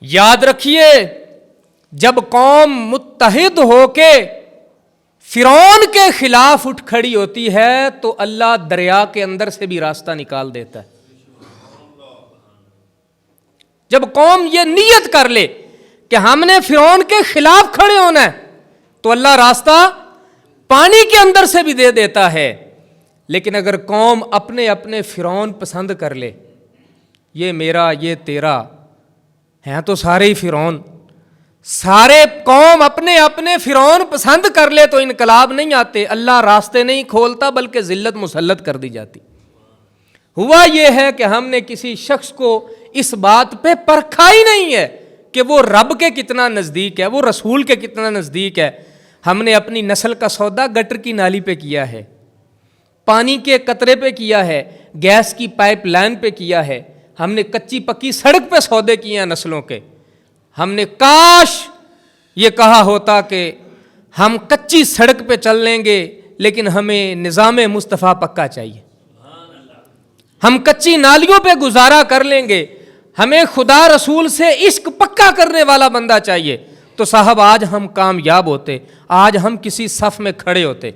یاد رکھیے جب قوم متحد ہو کے فرعون کے خلاف اٹھ کھڑی ہوتی ہے تو اللہ دریا کے اندر سے بھی راستہ نکال دیتا ہے۔ جب قوم یہ نیت کر لے کہ ہم نے فرعون کے خلاف کھڑے ہونا ہے تو اللہ راستہ پانی کے اندر سے بھی دے دیتا ہے۔ لیکن اگر قوم اپنے اپنے فرعون پسند کر لے، یہ میرا یہ تیرا، ہیں تو سارے ہی فرعون، سارے قوم اپنے اپنے فرعون پسند کر لے تو انقلاب نہیں آتے، اللہ راستے نہیں کھولتا بلکہ ذلت مسلط کر دی جاتی۔ ہوا یہ ہے کہ ہم نے کسی شخص کو اس بات پہ پرکھا ہی نہیں ہے کہ وہ رب کے کتنا نزدیک ہے، وہ رسول کے کتنا نزدیک ہے۔ ہم نے اپنی نسل کا سودا گٹر کی نالی پہ کیا ہے، پانی کے قطرے پہ کیا ہے، گیس کی پائپ لائن پہ کیا ہے، ہم نے کچی پکی سڑک پہ سودے کیے ہیں نسلوں کے۔ ہم نے کاش یہ کہا ہوتا کہ ہم کچی سڑک پہ چل لیں گے لیکن ہمیں نظام مصطفیٰ پکا چاہیے، ہم کچی نالیوں پہ گزارا کر لیں گے، ہمیں خدا رسول سے عشق پکا کرنے والا بندہ چاہیے، تو صاحب آج ہم کامیاب ہوتے، آج ہم کسی صف میں کھڑے ہوتے۔